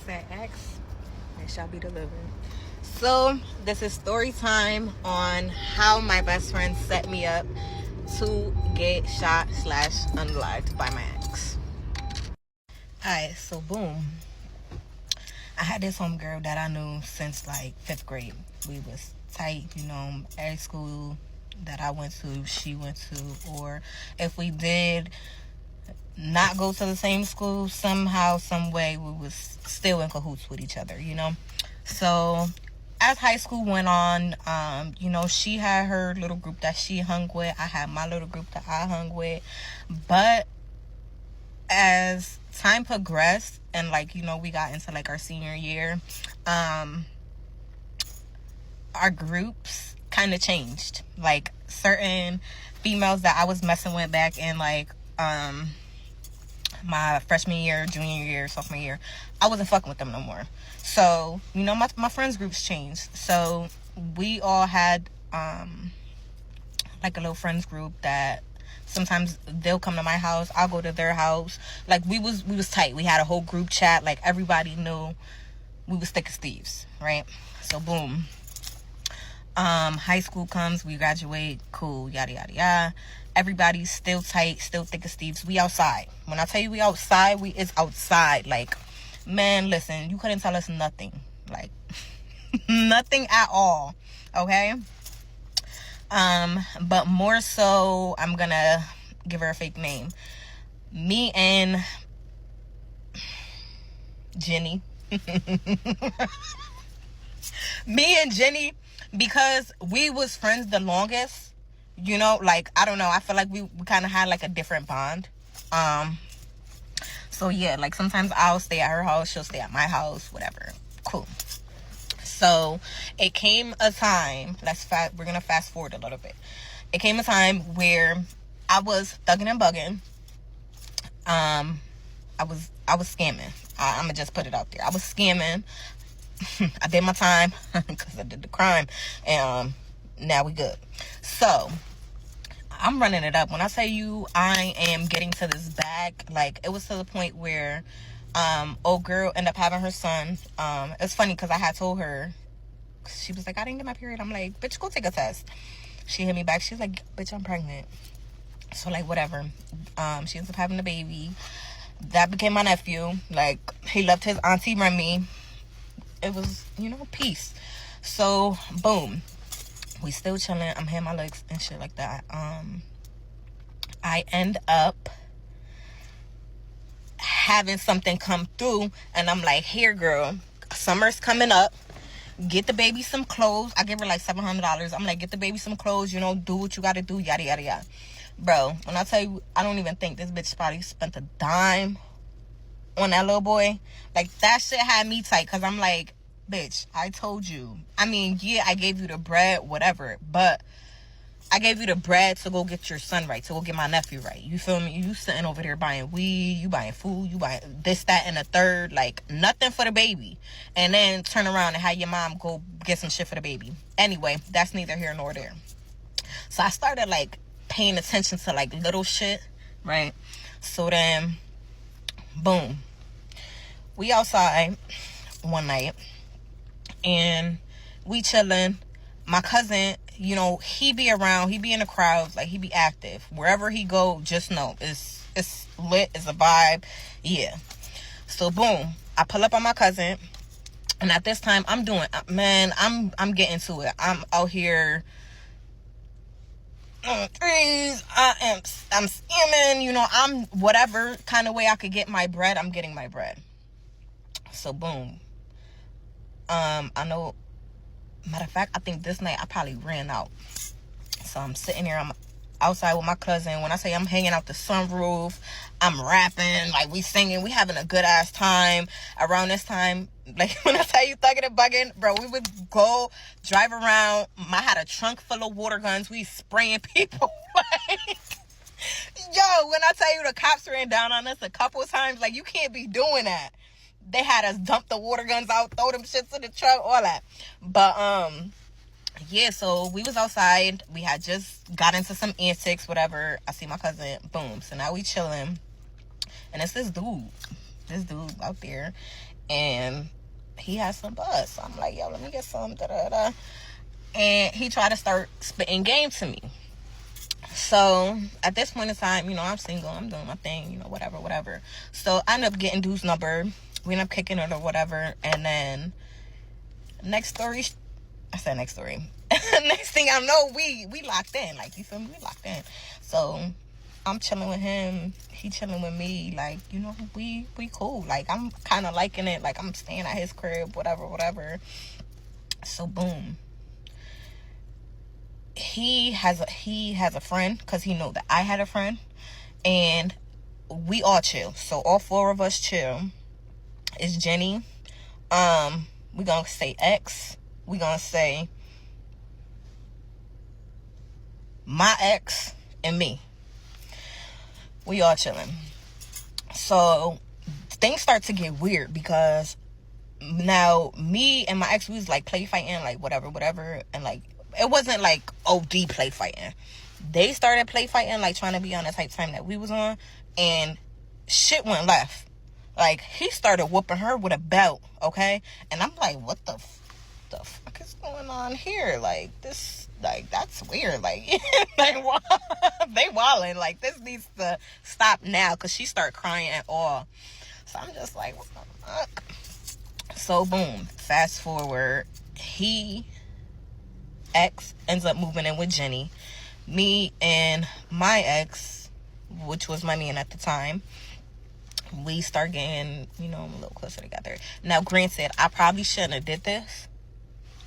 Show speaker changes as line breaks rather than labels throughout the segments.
said X, it shall be delivered. So this is story time on how my best friend set me up to get shot / unlocked by my ex. Alright, so boom. I had this homegirl that I knew since like 5th grade. We was tight, every school that I went to, she went to, or if we did not go to the same school, somehow, some way, we was still in cahoots with each other, So as high school went on, she had her little group that she hung with. I had my little group that I hung with. But as time progressed and we got into our senior year, our groups kind of changed. Like certain females that I was messing with back in my freshman year, junior year, sophomore year, I wasn't fucking with them no more. So, my friends groups changed. So we all had a little friends group that sometimes they'll come to my house, I'll go to their house. We was tight. We had a whole group chat. Everybody knew we was thick as thieves, right? So boom. High school comes, we graduate, cool, yada yada yada. Everybody's still tight, still thick as thieves. We outside. When I tell you we outside, it's outside. Man, listen, you couldn't tell us nothing. Nothing at all. Okay? But more so, I'm gonna give her a fake name. Me and Jenny. Me and Jenny, because we was friends the longest, I don't know, I feel like we kind of had a different bond. So yeah, sometimes I'll stay at her house, she'll stay at my house, whatever. Cool. So it came a time, we're gonna fast forward a little bit. It came a time where I was thugging and bugging. I was scamming. I'm gonna just put it out there. I was scamming. I did my time because I did the crime, and now we good. So I'm running it up. When I tell you I am getting to this bag, it was to the point where old girl ended up having her son. It's funny because I had told her, she was like, I didn't get my period. I'm like, bitch, go take a test. She hit me back. She's like, bitch, I'm pregnant. So whatever. She ends up having a baby. That became my nephew. He left his auntie Remy. It was, peace. So boom, we still chilling. I'm hitting my legs and shit like that. I end up having something come through, and I'm like, here, girl, summer's coming up. Get the baby some clothes. I give her $700. I'm like, get the baby some clothes. Do what you gotta do. Yada yada yada. Bro, when I tell you, I don't even think this bitch probably spent a dime on that little boy. That shit had me tight, because I'm like, bitch, I told you. I mean, yeah, I gave you the bread, whatever, but I gave you the bread to go get your son right, to go get my nephew right. You feel me? You sitting over there buying weed, you buying food, you buying this, that, and the third, nothing for the baby. And then turn around and have your mom go get some shit for the baby. Anyway, that's neither here nor there. So I started, paying attention to, little shit, right? So then, boom. We outside one night, and we chilling. My cousin, he be around, he be in the crowds, he be active. Wherever he go, just know it's lit, it's a vibe. Yeah. So boom, I pull up on my cousin, and at this time I'm getting to it. I'm out here on threes. I'm scamming, I'm whatever kind of way I could get my bread, I'm getting my bread. So boom. I know, matter of fact, I think this night I probably ran out. So I'm sitting there, I'm outside with my cousin. When I say I'm hanging out the sunroof, I'm rapping, we singing, we having a good ass time. Around this time, when I tell you thugging and bugging, bro, we would go drive around. I had a trunk full of water guns. We spraying people. Yo, when I tell you the cops ran down on us a couple of times, you can't be doing that. They had us dump the water guns out, throw them shits in the truck, all that. But yeah, so we was outside. We had just got into some antics, whatever. I see my cousin, boom. So now we chilling. And it's this dude. this dude out there, and he has some buzz. So I'm like, yo, let me get some, da-da-da. And he tried to start spitting game to me. So at this point in time, I'm single, I'm doing my thing, whatever. So I ended up getting dude's number. We ended up kicking it or whatever. And then next story, next thing I know, we locked in. Like, you feel me? We locked in. So I'm chilling with him, he chilling with me. Like, we cool. Like, I'm kind of liking it. Like, I'm staying at his crib, whatever. So boom, he has a friend, because he know that I had a friend, and we all chill. So all four of us chill. It's Jenny, we gonna say X, we gonna say my ex, and me. We all chilling. So things start to get weird, because now me and my ex, we was like play fighting, like whatever, and like it wasn't like OD play fighting. They started play fighting, like trying to be on the type time that we was on, and shit went left. Like, he started whooping her with a belt, okay? And I'm like, what the fuck is going on here? Like, this, like, that's weird. Like, they wilding. Like, this needs to stop now, because she started crying at all. So I'm just like, what the fuck? So boom, fast forward, ex ends up moving in with Jenny. Me and my ex, which was my man at the time, we start getting, a little closer together. Now, granted, I probably shouldn't have did this.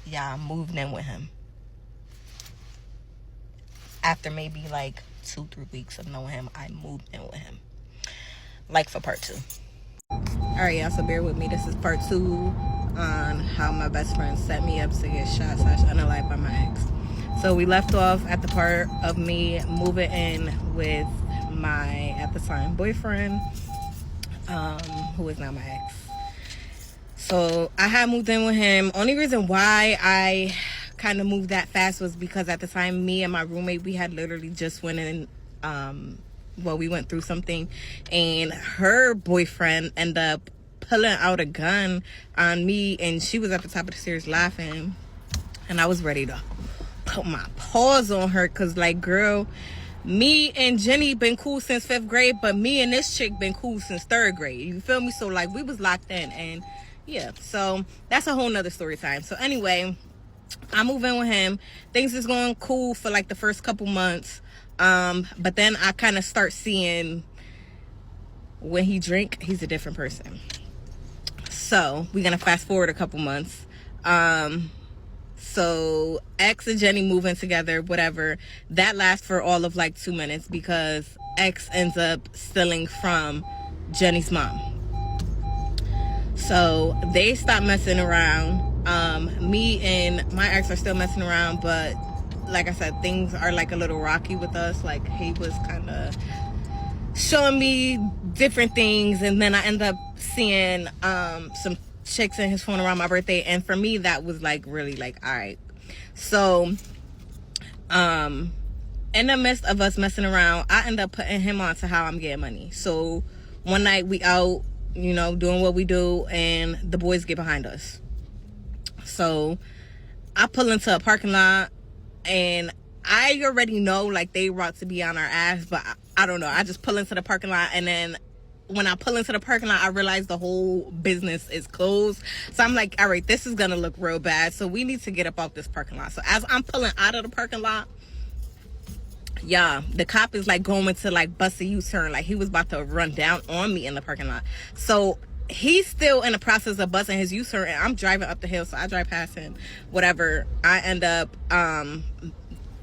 Yeah, I moved in with him. After maybe like 2-3 weeks of knowing him, I moved in with him. Like, for part 2. Alright, y'all, so bear with me. This is part 2 on how my best friend set me up to get shot / unalived by my ex. So we left off at the part of me moving in with my, at the time, boyfriend, who is now my ex. So I had moved in with him. Only reason why I kind of moved that fast was because at the time, me and my roommate, we had literally just went in, we went through something, and her boyfriend ended up pulling out a gun on me, and she was at the top of the stairs laughing, and I was ready to put my paws on her, because, like, girl, me and Jenny been cool since 5th grade, but me and this chick been cool since 3rd grade. You feel me? So, like, we was locked in, and yeah, so that's a whole nother story time. So anyway, I move in with him. Things is going cool for like the first couple months, but then I kind of start seeing when he drink, he's a different person. So we're gonna fast forward a couple months. So X and Jenny move in together, whatever. That lasts for all of like 2 minutes, because X ends up stealing from Jenny's mom. So they stop messing around. Me and my ex are still messing around, but like I said, things are like a little rocky with us. Like, he was kind of showing me different things, and then I end up seeing some chicks in his phone around my birthday, and for me that was like really like, all right. So in the midst of us messing around, I end up putting him on to how I'm getting money. So one night we out, doing what we do, and the boys get behind us. So I pull into a parking lot, and I already know like they about to be on our ass, but I don't know. I just pull into the parking lot, and then when I pull into the parking lot, I realize the whole business is closed. So I'm like, all right, this is gonna look real bad, so we need to get up off this parking lot. So as I'm pulling out of the parking lot, yeah, the cop is like going to like bust a U-turn, like he was about to run down on me in the parking lot. So he's still in the process of busting his U-turn, and I'm driving up the hill, so I drive past him, whatever. I end up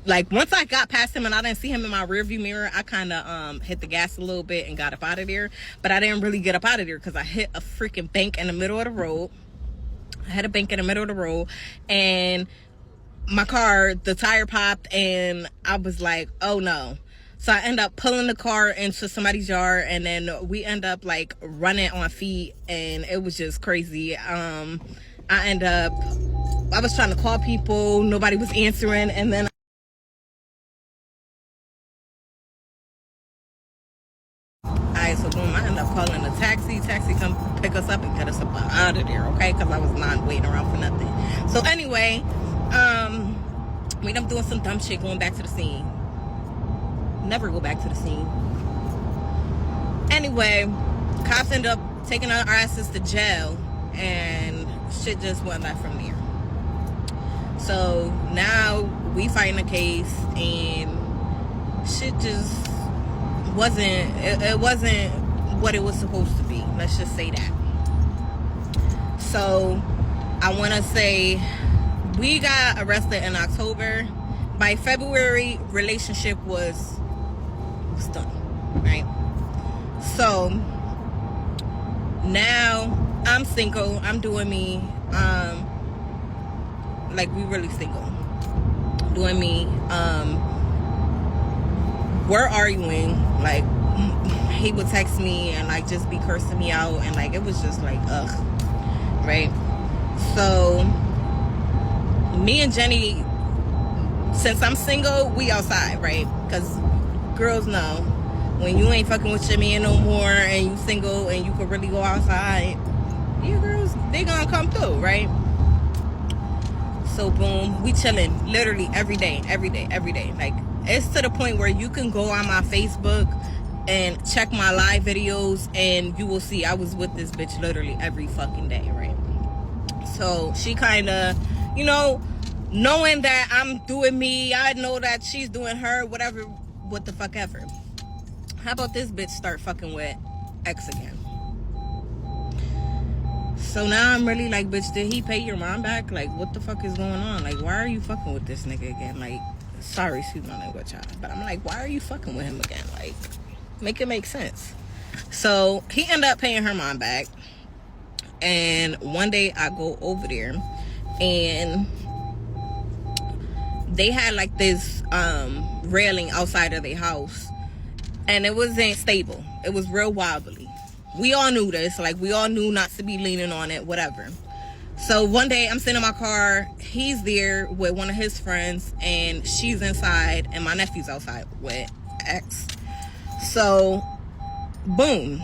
like, once I got past him and I didn't see him in my rearview mirror, I kind of hit the gas a little bit and got up out of there. But I didn't really get up out of there, because I hit a freaking bank in the middle of the road. I had a bank in the middle of the road, and my car, the tire popped, and I was like, oh no. So I end up pulling the car into somebody's yard, and then we end up like running on feet, and it was just crazy. I was trying to call people, nobody was answering, and then so boom, I end up calling a taxi come out of there, okay? Because I was not waiting around for nothing. So anyway, we ended up doing some dumb shit, going back to the scene. Never go back to the scene. Anyway, cops ended up taking our asses to jail, and shit just went left from there. So now we fighting a case, and shit just wasn't, it wasn't what it was supposed to be. Let's just say that. So I want to say we got arrested in October. By February, relationship was done, right? So now I'm single. I'm doing me. Like, we really single. Doing me. We're arguing. Like, he would text me and like just be cursing me out, and like it was just like ugh, right? So me and Jenny, since I'm single, we outside, right? Because girls know when you ain't fucking with your man no more and you single and you could really go outside, you girls, they gonna come through, right? So boom, we chilling literally every day. Like, it's to the point where you can go on my Facebook and check my live videos and you will see I was with this bitch literally every fucking day, right? So she kind of, you know, knowing that I'm doing me, I know that she's doing her, whatever, what the fuck ever. How about this bitch start fucking with X again? So now I'm really like, bitch, did he pay your mom back? Like, what the fuck is going on? Like, why are you fucking with this nigga again? Like, sorry, excuse my language, child, but I'm like, why are you fucking with him again? Like, make it make sense. So he ended up paying her mom back, and one day I go over there and they had like this railing outside of their house, and it wasn't stable. It was real wobbly. We all knew this. Like, we all knew not to be leaning on it, whatever. So one day I'm sitting in my car, he's there with one of his friends, and she's inside, and my nephew's outside with X. So boom.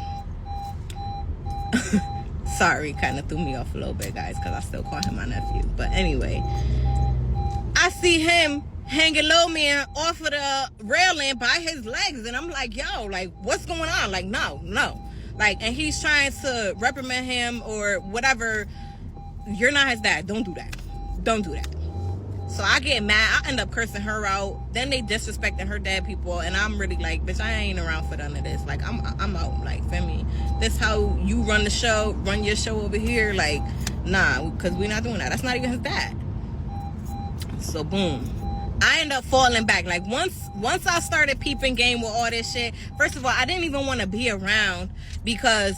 Sorry, kind of threw me off a little bit, guys, because I still call him my nephew. But anyway, I see him hanging low man off of the railing by his legs, and I'm like, yo, like, what's going on? Like, no. Like, and he's trying to reprimand him or whatever. You're not his dad. Don't do that. So I get mad. I end up cursing her out. Then they disrespecting her dad people, and I'm really like, bitch, I ain't around for none of this. Like, I'm out. Like, feel me? This how you run the show, run your show over here. Like, nah, because we're not doing that. That's not even his dad. So boom, I end up falling back. Like, once I started peeping game with all this shit, first of all, I didn't even want to be around, because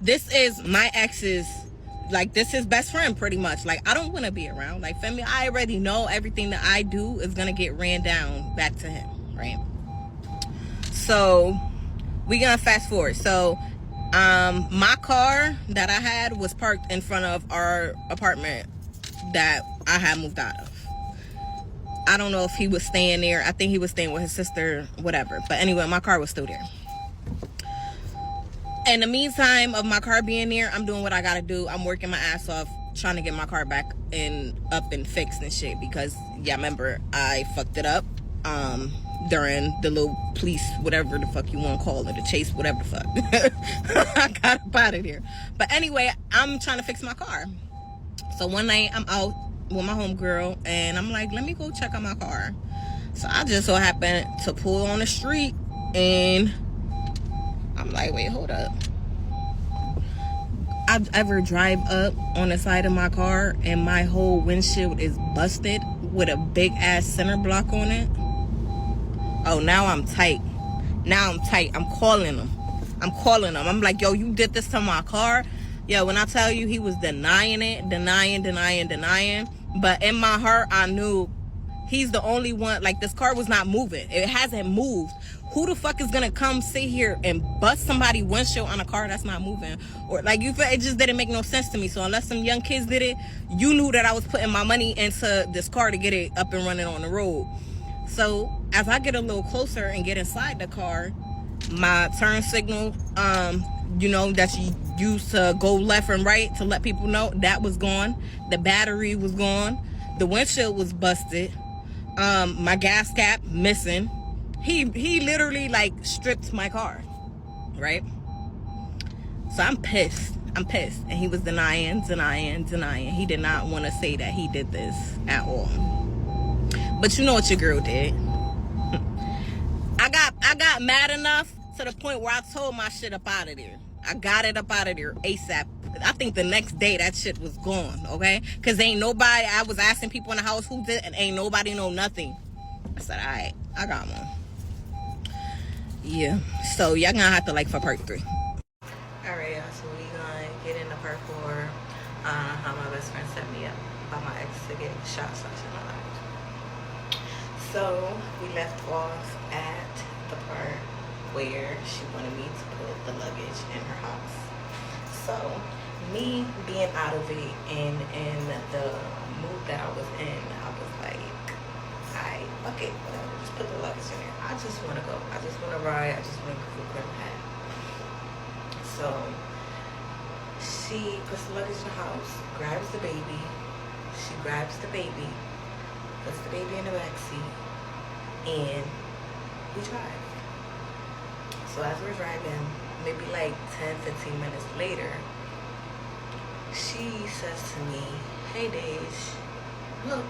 this is my ex's, like, this is best friend pretty much. Like, I don't want to be around. Like, feel me? I already know everything that I do is gonna get ran down back to him, right? So we gonna fast forward. So my car that I had was parked in front of our apartment that I had moved out of. I don't know if he was staying there. I think he was staying with his sister, whatever. But anyway, my car was still there. In the meantime of my car being there, I'm doing what I gotta do. I'm working my ass off trying to get my car back and up and fixed and shit, because, yeah, remember, I fucked it up during the little police, whatever the fuck you want to call it, the chase, whatever the fuck. I got up out of there. But anyway, I'm trying to fix my car. So one night I'm out with my homegirl, and I'm like, let me go check on my car. So I just so happened to pull on the street, and I'm like, wait, hold up. I've ever drive up on the side of my car and my whole windshield is busted with a big ass center block on it. Oh, now I'm tight. I'm calling them. I'm like, yo, you did this to my car? Yo, when I tell you, he was denying it, denying. But in my heart, I knew he's the only one. Like, this car was not moving. It hasn't moved. Who the fuck is gonna come sit here and bust somebody windshield on a car that's not moving? Or, like, you feel, it just didn't make no sense to me. So unless some young kids did it, you knew that I was putting my money into this car to get it up and running on the road. So as I get a little closer and get inside the car, my turn signal, you know, that used to go left and right to let people know, that was gone. The battery was gone. The windshield was busted. My gas cap missing. He literally like stripped my car, right? So I'm pissed. And he was denying. He did not want to say that he did this at all. But you know what your girl did. I got mad enough to the point where I told my shit up out of there. I got it up out of there ASAP. I think the next day that shit was gone, okay? Because ain't nobody, I was asking people in the house who did, and ain't nobody know nothing. I said, all right, I got one. Yeah, so y'all gonna have to like for part 3. All right, y'all, so we gonna get into part 4. How my best friend set me up by my ex to get shot in my life. So we left off at the part where she wanted me to put the luggage in her house. So me being out of it and in the mood that I was in, I was like, alright, fuck it, whatever, just put the luggage in there. I just want to go. I just want to ride. I just want to go where I'm at. So she puts the luggage in the house, grabs the baby. She grabs the baby, puts the baby in the back seat, and we drive. So as we're driving, maybe like 10-15 minutes later, she says to me, hey Dej, look,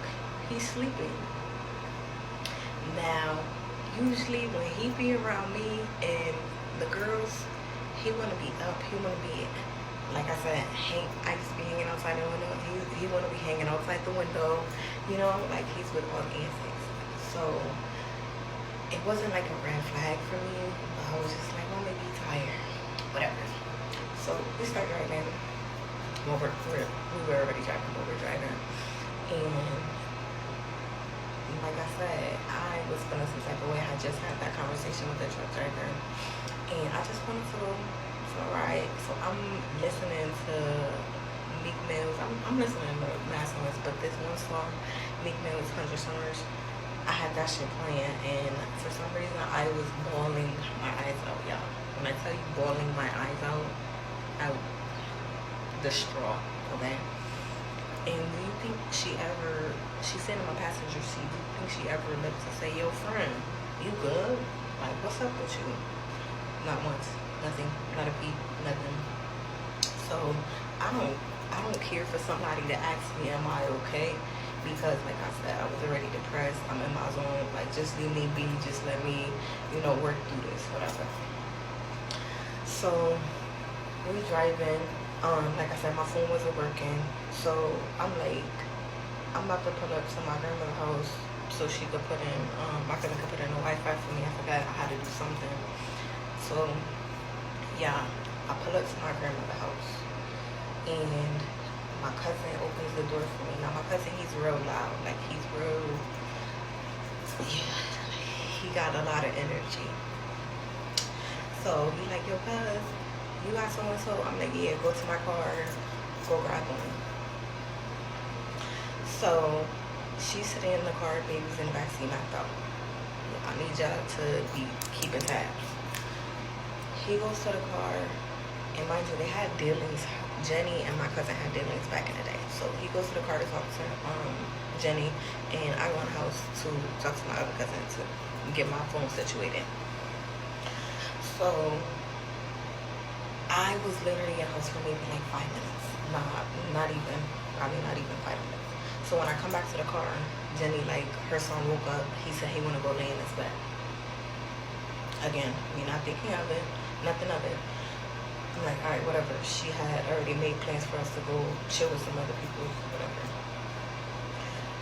he's sleeping. Now, usually when he be around me and the girls, he wanna be up, he wanna be, like I said, I used to be hanging outside the window. He wanna be hanging outside the window, you know, like he's with all the antics. So it wasn't like a red flag for me, but I was just like, well, maybe he's tired, whatever. So we start driving. Well, we were already driving, but we're driving. And like I said, I was feeling some type of way. I just had that conversation with the truck driver, and I just wanted to go for a ride. So I'm listening to Meek Mill's. I'm listening to Mass Noise, but this one song, Meek Mill's 100 Summers, I had that shit playing, and for some reason I was bawling my eyes out, y'all. When I tell you bawling my eyes out, I was distraught, okay? And do you think she's sitting in my passenger seat, do you think she ever looked to say, yo friend, you good? Like, what's up with you? Not once, nothing, not a peep, nothing. So I don't care for somebody to ask me, am I okay? Because like I said, I was already depressed. I'm in my zone. Like, just leave me be. Just let me, work through this, whatever. So we driving. Like I said, my phone wasn't working. So I'm like, I'm about to pull up to my grandmother's house so she could put in, my cousin could put in a Wi-Fi for me. I forgot how to do something. So yeah, I pull up to my grandmother's house, and my cousin opens the door for me. Now my cousin, he's real loud. Like, he's real, yeah, he got a lot of energy. So he like, yo cuz, you got so-and-so? I'm like, yeah, go to my car, go grab one. So she's sitting in the car, baby's in the backseat, knocked out. I need y'all to be keeping tabs. He goes to the car, and mind you, they had dealings. Jenny and my cousin had dealings back in the day. So he goes to the car to talk to Jenny, and I go in the house to talk to my other cousin to get my phone situated. So I was literally in the house for maybe like 5 minutes. Not even 5 minutes. So when I come back to the car, Jenny, like, her son woke up. He said he want to go lay in his bed. Again, we not thinking of it, nothing of it. I'm like, all right, whatever. She had already made plans for us to go chill with some other people, whatever.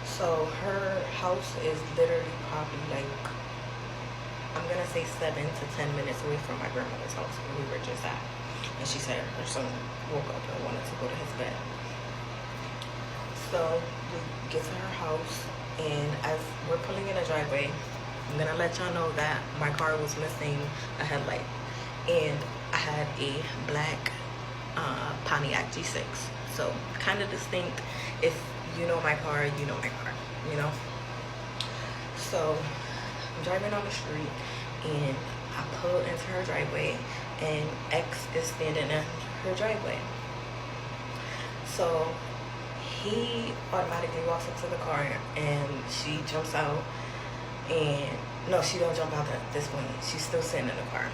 So her house is literally probably like, I'm going to say 7 to 10 minutes away from my grandmother's house where we were just at. And she said her son woke up and wanted to go to his bed. So we get to her house, and as we're pulling in the driveway, I'm going to let y'all know that my car was missing a headlight. And I had a black Pontiac G6. So kind of distinct. If you know my car, you know my car, So I'm driving on the street, and I pull into her driveway, and X is standing in her driveway. So he automatically walks up to the car and she jumps out. And no, she don't jump out at this point. She's still sitting in the car.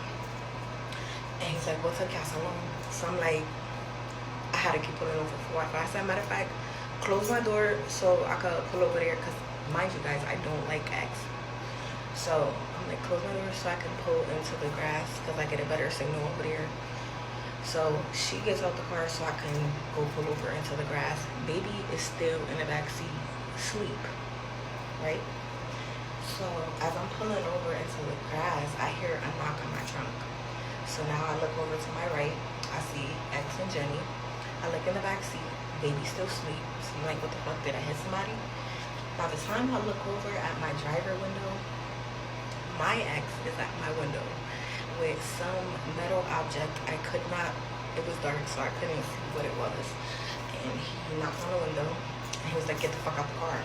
And he's like, "What took y'all so long?" So I'm like, I had to keep pulling over for Wi-Fi. I said, matter of fact, close my door so I could pull over there. Because mind you guys, I don't like X. So I'm like, close my door so I can pull into the grass because I get a better signal over there. So she gets out the car so I can go pull over into the grass. Baby is still in the back seat, asleep, right? So as I'm pulling over into the grass, I hear a knock on my trunk. So now I look over to my right. I see X and Jenny. I look in the back seat. Baby still asleep. So I'm like, what the fuck? Did I hit somebody? By the time I look over at my driver window, my ex is at my window with some metal object. I could not, it was dark so I couldn't see what it was. And he knocked on the window and he was like, "Get the fuck out the car."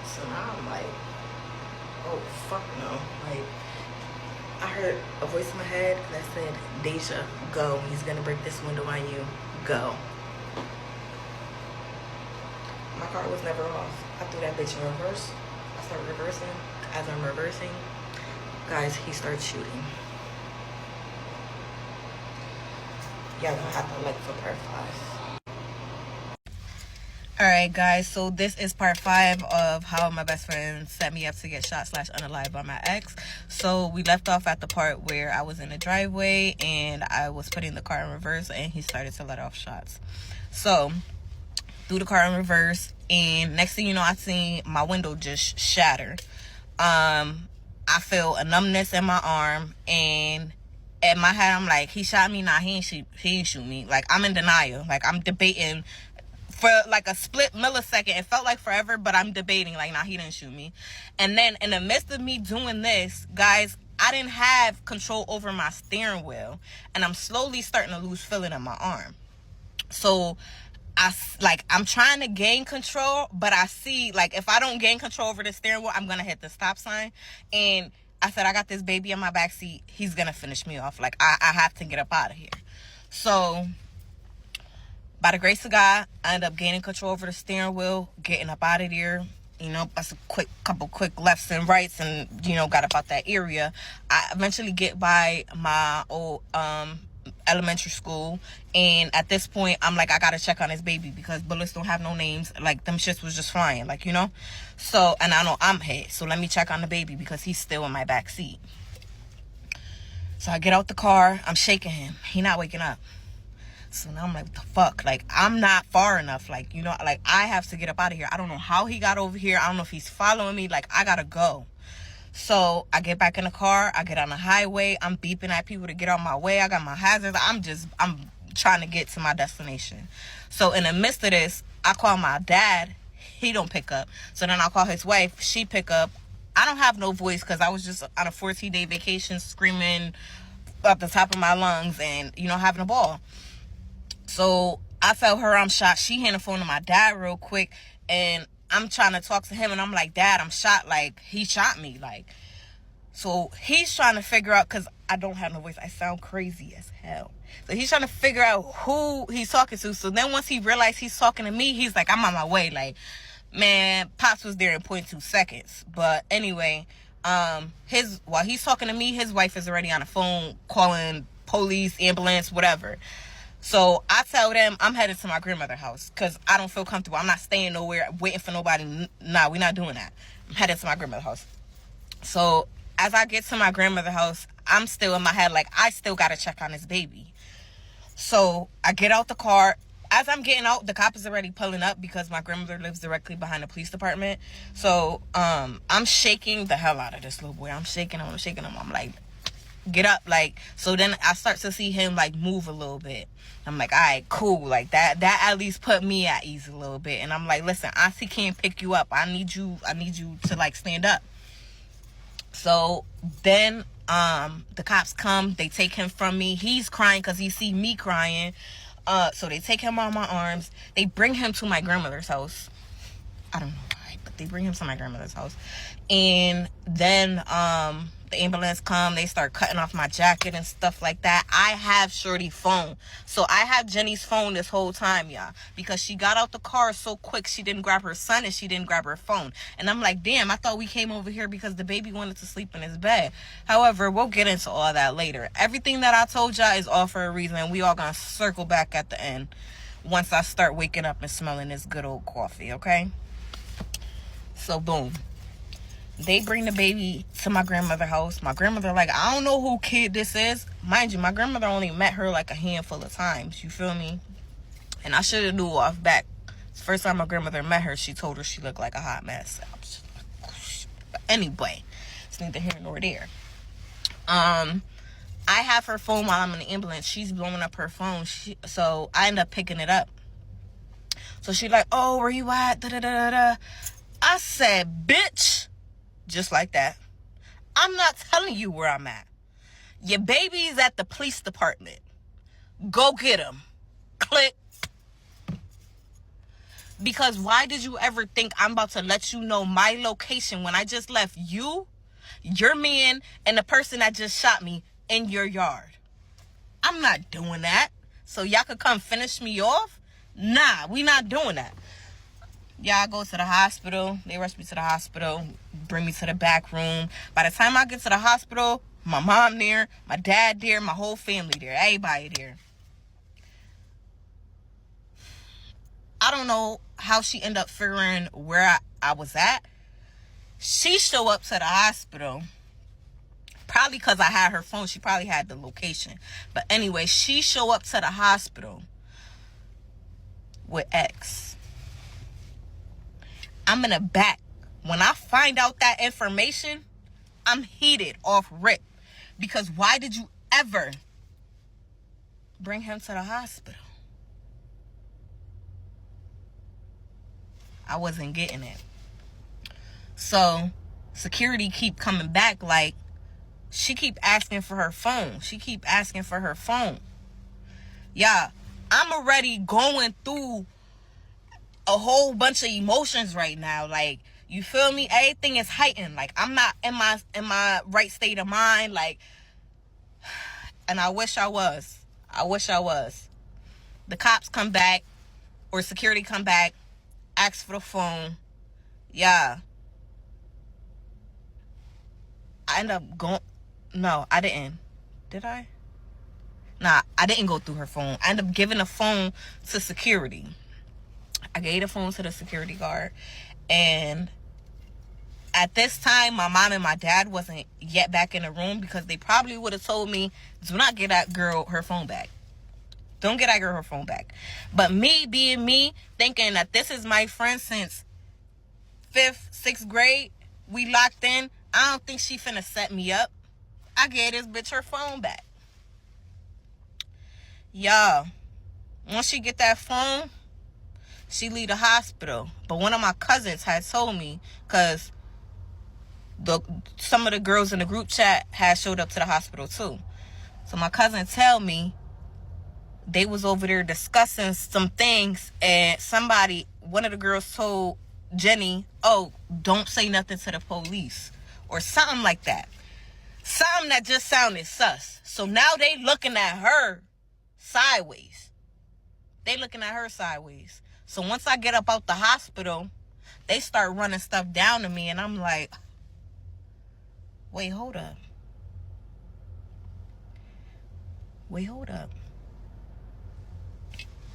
So now I'm like, oh fuck no. Like, I heard a voice in my head that said, "Deja, go. He's gonna break this window on you. Go." My car was never off. I threw that bitch in reverse. I started reversing. As I'm reversing, guys, he starts shooting. Y'all gonna have to like for part 5. Alright guys, so this is part 5 of how my best friend set me up to get shot / unalived by my ex. So we left off at the part where I was in the driveway and I was putting the car in reverse and he started to let off shots. So threw the car in reverse and next thing you know, I seen my window just shatter. I feel a numbness in my arm, and in my head I'm like, he shot me? Nah, he ain't shoot me. Like, I'm in denial. Like, I'm debating for like a split millisecond. It felt like forever, but I'm debating like, nah, he didn't shoot me. And then in the midst of me doing this, guys, I didn't have control over my steering wheel, and I'm slowly starting to lose feeling in my arm. So I'm trying to gain control, but I see, like, if I don't gain control over the steering wheel, I'm going to hit the stop sign. And I said, I got this baby in my backseat. He's going to finish me off. Like, I have to get up out of here. So, by the grace of God, I ended up gaining control over the steering wheel, getting up out of there. You know, that's a couple quick lefts and rights, and, you know, got up out that area. I eventually get by my old, elementary school, and at this point I'm like, I gotta check on this baby because bullets don't have no names. Like, them shits was just flying, like, you know. So, and I know I'm hit, so let me check on the baby because he's still in my back seat. So I get out the car, I'm shaking him, he not waking up. So now I'm like, what the fuck? Like, I'm not far enough, like, you know, like, I have to get up out of here. I don't know how he got over here. I don't know if he's following me. Like, I gotta go. So I get back in the car, I get on the highway, I'm beeping at people to get out my way, I got my hazards, I'm trying to get to my destination. So in the midst of this, I call my dad, he don't pick up. So then I call his wife, she pick up. I don't have no voice because I was just on a 14-day vacation screaming up the top of my lungs and, you know, having a ball. So I tell her I'm shot, she hand the phone to my dad real quick, and I'm trying to talk to him, and I'm like, Dad, I'm shot. Like, he shot me. Like, so he's trying to figure out, because I don't have no voice. I sound crazy as hell. So he's trying to figure out who he's talking to. So then once he realized he's talking to me, he's like, I'm on my way. Like, man, Pops was there in 0.2 seconds. But anyway, while he's talking to me, his wife is already on the phone calling police, ambulance, whatever. So I tell them I'm headed to my grandmother's house because I don't feel comfortable. I'm not staying nowhere waiting for nobody. Nah, we're not doing that. I'm headed to my grandmother's house. So as I get to my grandmother's house, I'm still in my head like, I still got to check on this baby. So I get out the car. As I'm getting out, the cop is already pulling up because my grandmother lives directly behind the police department. So I'm shaking the hell out of this little boy. I'm shaking him. I'm like, get up. Like, so then I start to see him like move a little bit. I'm like, all right, cool. Like, that at least put me at ease a little bit. And I'm like, listen, Auntie can't pick you up. I need you to like stand up. So then the cops come, they take him from me. He's crying because he see me crying. So they take him on my arms. They bring him to my grandmother's house. I don't know why, but they bring him to my grandmother's house. And then The ambulance come, they start cutting off my jacket and stuff like that. I have Shorty's phone. So I have Jenny's phone this whole time, y'all. Because she got out the car so quick, she didn't grab her son and she didn't grab her phone. And I'm like, damn, I thought we came over here because the baby wanted to sleep in his bed. However, we'll get into all that later. Everything that I told y'all is all for a reason. And we all gonna circle back at the end once I start waking up and smelling this good old coffee, okay? So, boom. They bring the baby to my grandmother's house. My grandmother, like, I don't know who kid this is. Mind you, my grandmother only met her like a handful of times. You feel me? And I should have knew off back. The first time my grandmother met her, she told her she looked like a hot mess. But anyway, it's neither here nor there. I have her phone while I'm in the ambulance. She's blowing up her phone. So I end up picking it up. So she's like, oh, where you at? Da, da, da, da. I said, bitch. Just like that. I'm not telling you where I'm at. Your baby's at the police department. Go get him. Click. Because why did you ever think I'm about to let you know my location when I just left you, your man, and the person that just shot me in your yard? I'm not doing that. So y'all could come finish me off? Nah, we not doing that. Y'all go to the hospital. They rush me to the hospital, bring me to the back room. By the time I get to the hospital, my mom there, my dad there, my whole family there, everybody there. I don't know how she ended up figuring where I was at. She show up to the hospital. Probably because I had her phone. She probably had the location. But anyway, she show up to the hospital with X. I'm in the back. When I find out that information, I'm heated off rip. Because why did you ever bring him to the hospital? I wasn't getting it. So, security keep coming back like, she keep asking for her phone. She keep asking for her phone. Yeah, I'm already going through a whole bunch of emotions right now. Like, you feel me? Everything is heightened. Like, I'm not in my right state of mind. Like, and I wish I was. I wish I was. The cops come back, or security come back, ask for the phone. Yeah. I end up going. No, I didn't. Did I? Nah, I didn't go through her phone. I ended up giving the phone to security. I gave the phone to the security guard. And at this time, my mom and my dad wasn't yet back in the room because they probably would have told me, do not get that girl her phone back. Don't get that girl her phone back. But me being me, thinking that this is my friend since 5th, 6th grade, we locked in. I don't think she finna set me up. I gave this bitch her phone back. Y'all, once she get that phone, she leave the hospital. But one of my cousins had told me, because some of the girls in the group chat had showed up to the hospital too. So my cousin tell me they was over there discussing some things, and one of the girls told Jenny, oh, don't say nothing to the police, or something like that. Something that just sounded sus. So now they looking at her sideways. So once I get up out the hospital, they start running stuff down to me, and I'm like, wait, hold up.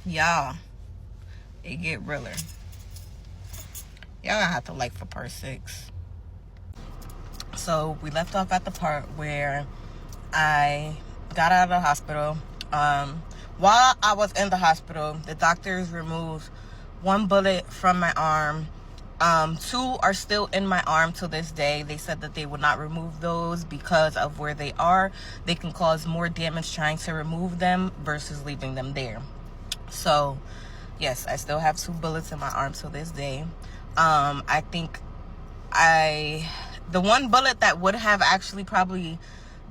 Y'all, it get realer. Y'all gonna have to like for part 6. So we left off at the part where I got out of the hospital. While I was in the hospital, the doctors removed 1 bullet from my arm. 2 are still in my arm to this day. They said that they would not remove those because of where they are. They can cause more damage trying to remove them versus leaving them there. So, yes, I still have 2 bullets in my arm to this day. I think the 1 bullet that would have actually probably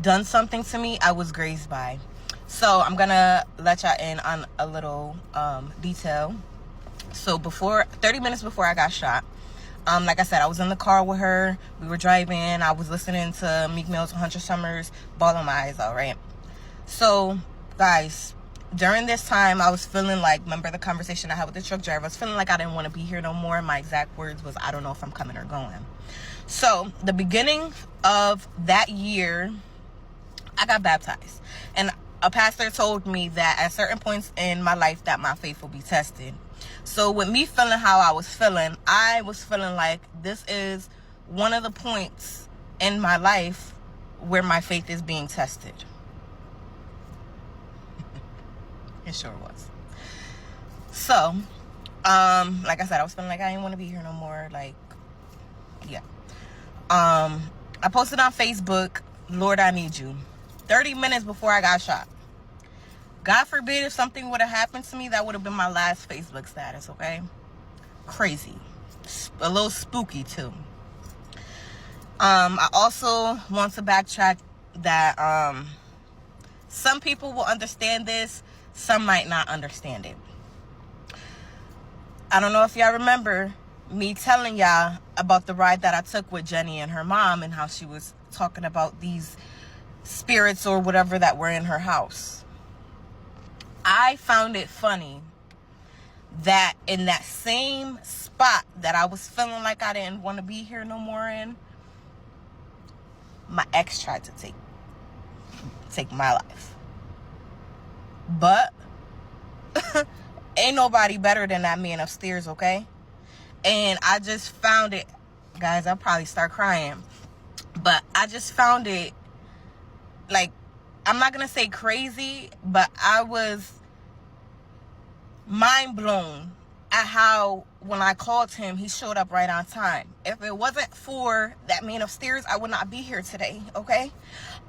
done something to me, I was grazed by. So I'm gonna let y'all in on a little detail. So 30 minutes before I got shot, Like I said, I was in the car with her. We were driving. I was listening to Meek Mill's 100 Summers, bawling my eyes out, right? So, guys, during this time, I was feeling like, remember the conversation I had with the truck driver? I was feeling like I didn't want to be here no more. My exact words was, I don't know if I'm coming or going. So, the beginning of that year, I got baptized. And a pastor told me that at certain points in my life that my faith will be tested. So with me feeling how I was feeling like this is one of the points in my life where my faith is being tested. It sure was. So, like I said, I was feeling like I didn't want to be here no more. Like, yeah. I posted on Facebook, Lord, I need you. 30 minutes before I got shot. God forbid if something would have happened to me, that would have been my last Facebook status, okay? Crazy. A little spooky, too. I also want to backtrack that some people will understand this, some might not understand it. I don't know if y'all remember me telling y'all about the ride that I took with Jenny and her mom and how she was talking about these spirits or whatever that were in her house. I found it funny that in that same spot that I was feeling like I didn't want to be here no more in, my ex tried to take my life. But ain't nobody better than that man upstairs, okay? And I just found it, guys, I'll probably start crying. But I just found it, like, I'm not going to say crazy, but I was mind blown at how when I called him, he showed up right on time. If it wasn't for that man upstairs, I would not be here today, okay?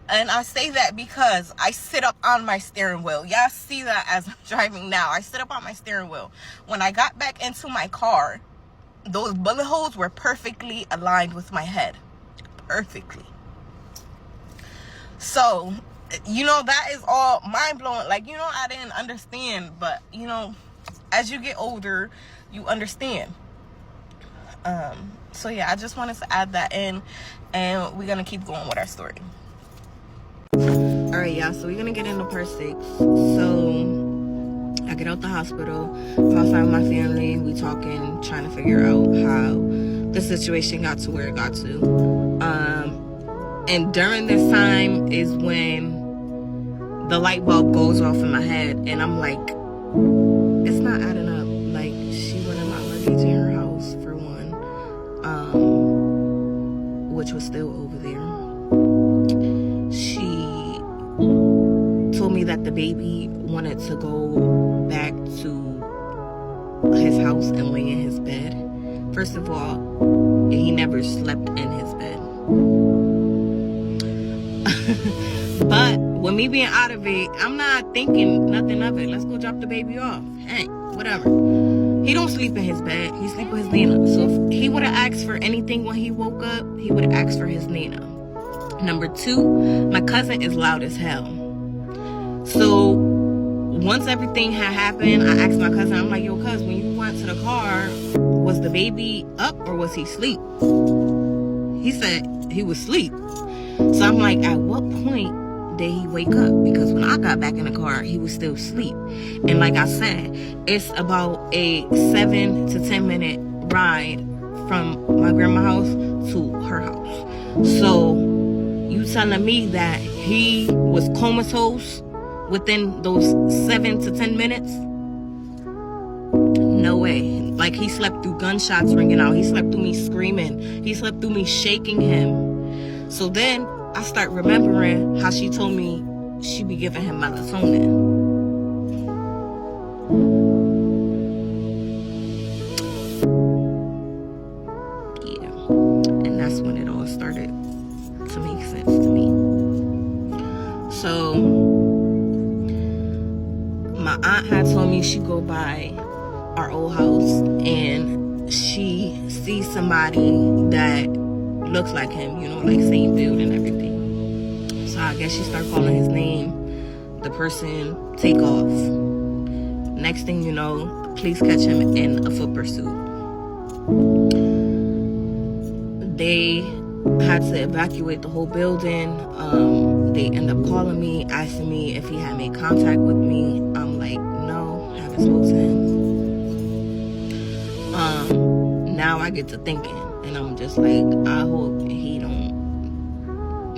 And I say that because I sit up on my steering wheel. Y'all see that as I'm driving now. I sit up on my steering wheel. When I got back into my car, those bullet holes were perfectly aligned with my head. Perfectly. So, you know, that is all mind-blowing. Like, you know, I didn't understand, but, you know, as you get older, you understand. So, yeah, I just wanted to add that in, and we're going to keep going with our story. All right, y'all, so we're going to get into part 6. So, I get out the hospital, I'm outside with my family, we talking, trying to figure out how the situation got to where it got to. And during this time is when the light bulb goes off in my head, and I'm like, it's not adding up. Like, she went in my luggage in her house, for one, which was still over there. She told me that the baby wanted to go back to his house and lay in his bed. First of all, he never slept in his bed. But with me being out of it, I'm not thinking nothing of it. Let's go drop the baby off. Hey, whatever. He don't sleep in his bed. He sleep with his Nina. So if he would have asked for anything when he woke up, he would have asked for his Nina. Number 2, my cousin is loud as hell. So once everything had happened, I asked my cousin, I'm like, yo, cuz, when you went to the car, was the baby up or was he asleep? He said he was asleep. So I'm like, at what point did he wake up? Because when I got back in the car, he was still asleep. And like I said, it's about a 7 to 10 minute ride from my grandma's house to her house. So you telling me that he was comatose within those 7 to 10 minutes? No way. Like, he slept through gunshots ringing out. He slept through me screaming. He slept through me shaking him. So then I start remembering how she told me she be giving him melatonin. Yeah. And that's when it all started to make sense to me. So my aunt had told me she'd go by our old house and she sees somebody that looks like him, you know, like same build and everything. So I guess she started calling his name. The person take off. Next thing you know, police catch him in a foot pursuit. They had to evacuate the whole building. They end up calling me, asking me if he had made contact with me. I'm like, no, haven't spoken to him. Now I get to thinking, and I'm just like, I hope he don't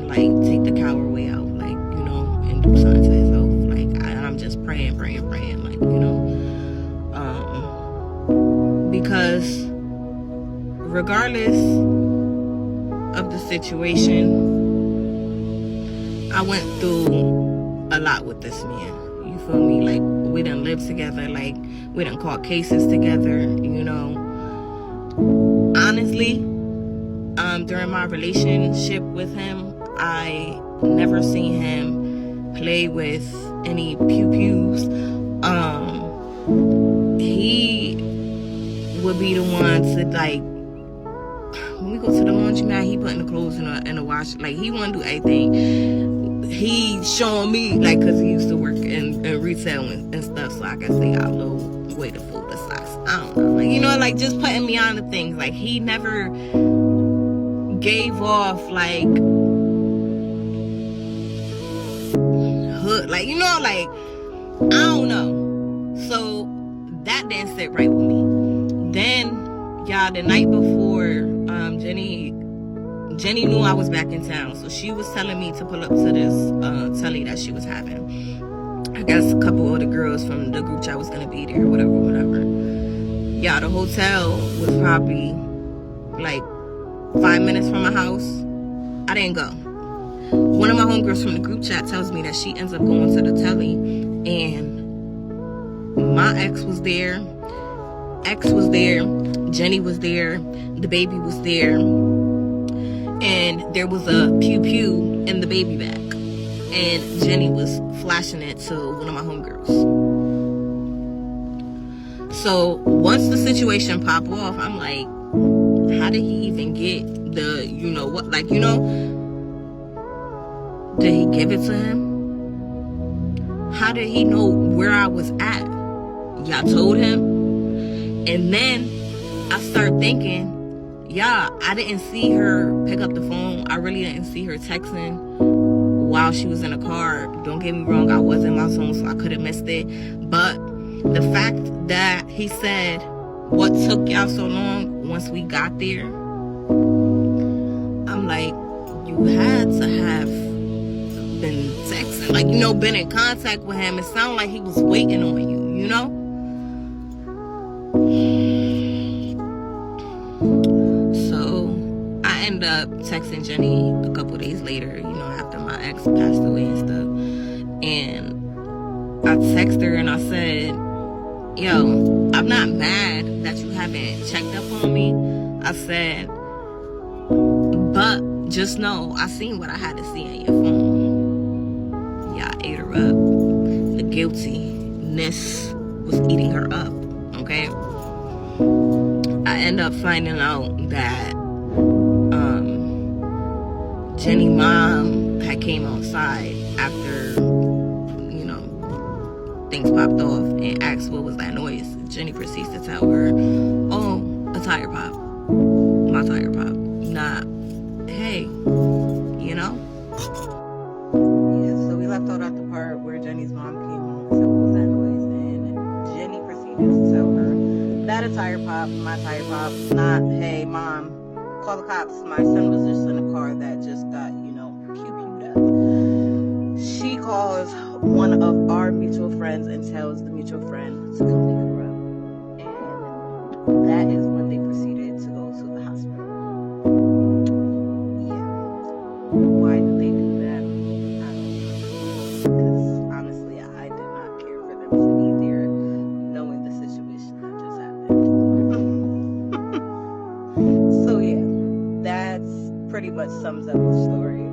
like take the coward way out, like, you know, and do something to himself. Like, I'm just praying, like, you know, because regardless of the situation, I went through a lot with this man. You feel me? Like, we done lived together. Like, we done caught cases together, you know. Honestly, during my relationship with him, I never seen him play with any pew-pews. He would be the one to, like, when we go to the laundromat, he putting the clothes in the wash. Like, he want to do everything. He showing me, like, because he used to work in retail and stuff, so I guess they got a little way to fold the socks. I don't know. Like, you know, like, just putting me on the things. Like, he never gave off, like, hood. Like, you know, like, I don't know. So, that didn't sit right with me. Then, y'all, the night before, Jenny knew I was back in town, so she was telling me to pull up to this telly that she was having. I guess a couple of the girls from the group chat was gonna be there, whatever. Yeah, the hotel was probably like 5 minutes from my house. I didn't go. One of my homegirls from the group chat tells me that she ends up going to the telly, and my ex was there, Jenny was there, the baby was there, and there was a pew-pew in the baby bag, and Jenny was flashing it to one of my homegirls. So once the situation popped off, I'm like, how did he even get the, you know what, like, you know, did he give it to him? How did he know where I was at? Y'all told him? And then I start thinking, yeah, I didn't see her pick up the phone. I really didn't see her texting while she was in the car. Don't get me wrong, I was in my zone, so I could have missed it. But the fact that he said, what took y'all so long once we got there? I'm like, you had to have been texting, like, you know, been in contact with him. It sounded like he was waiting on you, you know? So I end up texting Jenny a couple days later, you know, after my ex passed away and stuff. And I texted her and I said, yo, I'm not mad that you haven't checked up on me. I said, but just know I seen what I had to see on your phone. Yeah, I ate her up. The guiltiness was eating her up, okay? I end up finding out that Jenny's mom had came outside after, you know, things popped off and asked what was that noise. Jenny proceeds to tell her, oh, a tire pop. My tire pop. Not, hey, you know? Yeah, so we left out at the part where Jenny's mom came home and said, what was that noise? And Jenny proceeded to tell her that a tire pop, my tire pop, not, hey, mom, call the cops. My son was just in a car that just got, you know, pew-pewed up. She calls one of our mutual friends and tells the mutual friend to come pick her up. And that is when they proceeded to go to the hospital. Yeah. Why did they do that? I don't know. Because honestly, I did not care for them to be there knowing the situation that just happened. So yeah, that's pretty much sums up the story.